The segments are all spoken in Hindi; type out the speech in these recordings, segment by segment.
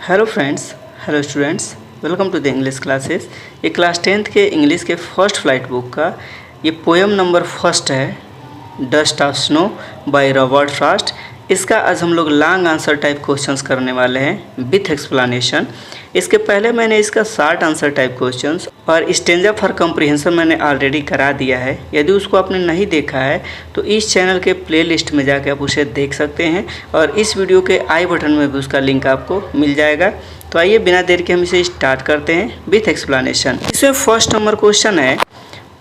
Hello friends, hello students, welcome to the English classes. ये क्लास 10th के इंग्लिश के फर्स्ट फ्लाइट बुक का ये पोएम नंबर फर्स्ट है, dust of snow by Robert Frost. इसका आज हम लोग लॉन्ग आंसर टाइप क्वेश्चंस करने वाले हैं विथ एक्सप्लेनेशन। इसके पहले मैंने इसका शॉर्ट आंसर टाइप क्वेश्चंस और स्टेंजा फॉर कम्प्रिहेंशन मैंने ऑलरेडी करा दिया है। यदि उसको आपने नहीं देखा है तो इस चैनल के प्लेलिस्ट में जाके आप उसे देख सकते हैं और इस वीडियो के आई बटन में भी उसका लिंक आपको मिल जाएगा। तो आइए बिना देर के हम इसे स्टार्ट करते हैं विथ एक्सप्लेनेशन। इसमें फर्स्ट नंबर क्वेश्चन है,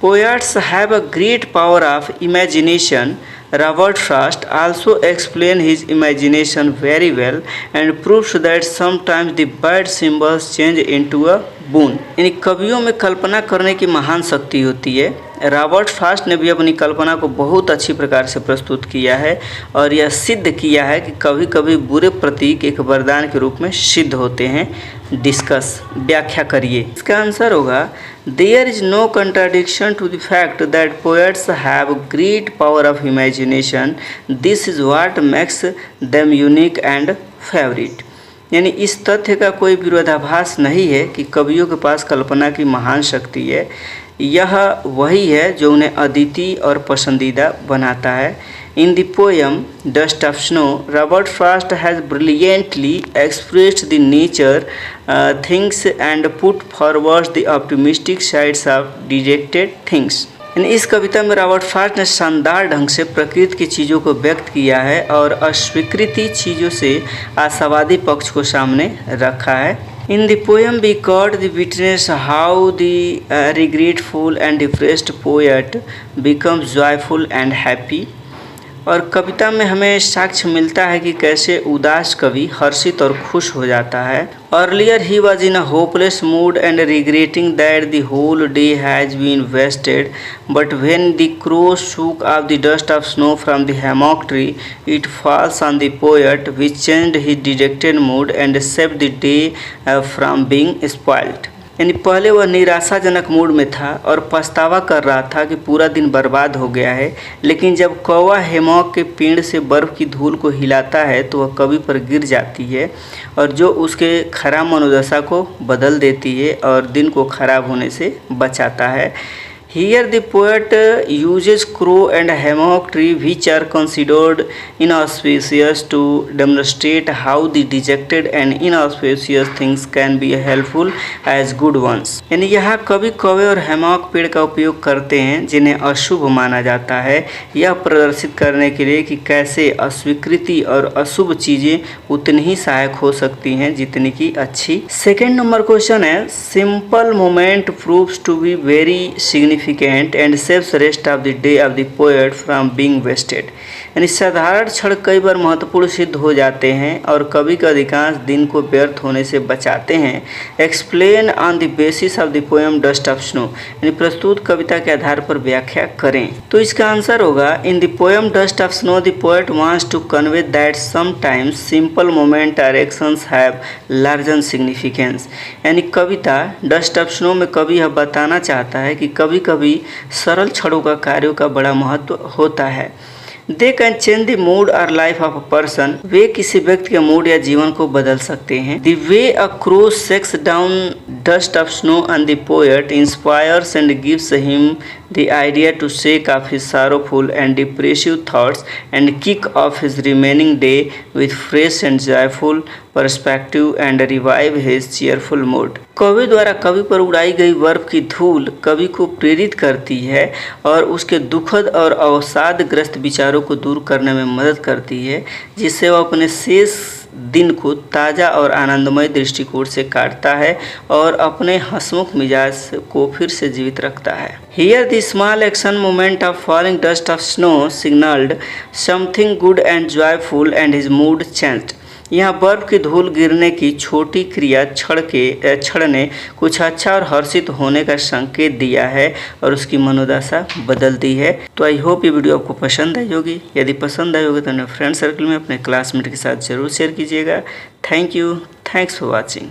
poets have a great power of imagination. Robert Frost also explained his imagination very well and proves that sometimes the bad symbols change into a boon. यानी कवियों में कल्पना करने की महान शक्ति होती है। रॉबर्ट फ्रॉस्ट ने भी अपनी कल्पना को बहुत अच्छी प्रकार से प्रस्तुत किया है और यह सिद्ध किया है कि कभी कभी बुरे प्रतीक एक वरदान के रूप में सिद्ध होते हैं। डिस्कस, व्याख्या करिए। इसका आंसर होगा, there is no contradiction to the fact that poets have great power of imagination. This is what makes them unique and favourite. यानी इस तथ्य का कोई विरोधाभास नहीं है कि कवियों के पास कल्पना की महान शक्ति है। यह वही है जो उन्हें अद्वितीय और पसंदीदा बनाता है। In the poem Dust of Snow, Robert Frost has brilliantly expressed the nature things and put forward the optimistic sides of dejected things. इस कविता में रॉबर्ट फ्रॉस्ट ने शानदार ढंग से प्रकृति की चीज़ों को व्यक्त किया है और अस्वीकृति चीज़ों से आशावादी पक्ष को सामने रखा है। In the poem we got the witness how the regretful and depressed poet becomes joyful and happy. और कविता में हमें साक्ष्य मिलता है कि कैसे उदास कवि हर्षित और खुश हो जाता है। Earlier he was in a hopeless mood and regretting that the whole day has been wasted, but when the crow shook off the dust of snow from the hemlock tree it falls on the poet which changed his dejected mood and saved the day from being spoiled. यानी पहले वह निराशाजनक मूड में था और पछतावा कर रहा था कि पूरा दिन बर्बाद हो गया है, लेकिन जब कौवा हेमॉक के पेड़ से बर्फ़ की धूल को हिलाता है तो वह कवि पर गिर जाती है और जो उसके खराब मनोदशा को बदल देती है और दिन को खराब होने से बचाता है। Here the poet uses crow and hammock tree which are considered inauspicious to demonstrate how the dejected and inauspicious things can be helpful as good ones. यानी यहाँ कवि कौवे और हैमॉक पेड़ का उपयोग करते हैं जिन्हें अशुभ माना जाता है, यह प्रदर्शित करने के लिए कि कैसे अस्वीकृति और अशुभ चीज़ें उतनी ही सहायक हो सकती हैं जितनी की अच्छी। सेकेंड नंबर क्वेश्चन है, simple moment proves to be very significant and saves rest of the day of the poet from being wasted. यानी साधारण क्षण कई बार महत्वपूर्ण सिद्ध हो जाते हैं और कवि का अधिकांश दिन को व्यर्थ होने से बचाते हैं। Explain on the basis of the poem dust of snow. यानी प्रस्तुत कविता के आधार पर व्याख्या करें। तो इसका आंसर होगा, in the poem dust of snow the poet wants to convey that sometimes simple moment और एक्शंस हैव लार्जर सिग्निफिकेंस. यानी कविता डस्ट ऑफ स्नो में कवि यह बताना चाहता है कि कभी कभी सरल क्षणों का कार्यों का बड़ा महत्व होता है। They can change the mood और लाइफ ऑफ अ पर्सन. वे किसी व्यक्ति के मूड या जीवन को बदल सकते हैं। The way a crow shakes down dust of snow on the poet inspires and gives him the idea to shake off his sorrowful and depressive thoughts and kick off his remaining day with fresh and joyful perspective and revive his cheerful mood. कवि द्वारा कवि पर उड़ाई गई बर्फ की धूल कवि को प्रेरित करती है और उसके दुखद और अवसादग्रस्त विचारों को दूर करने में मदद करती है, जिससे वह अपने शेष दिन को ताज़ा और आनंदमय दृष्टिकोण से काटता है और अपने हंसमुख मिजाज को फिर से जीवित रखता है। Here the small action moment of falling dust of snow signaled something good and joyful and his mood changed. यहाँ बर्फ की धूल गिरने की छोटी क्रिया क्षण ने कुछ अच्छा और हर्षित होने का संकेत दिया है और उसकी मनोदशा बदल दी है। तो आई होप ये वीडियो आपको पसंद आई होगी। यदि पसंद आई होगी तो अपने फ्रेंड सर्कल में अपने क्लासमेट के साथ ज़रूर शेयर कीजिएगा। Thank you, thanks for watching.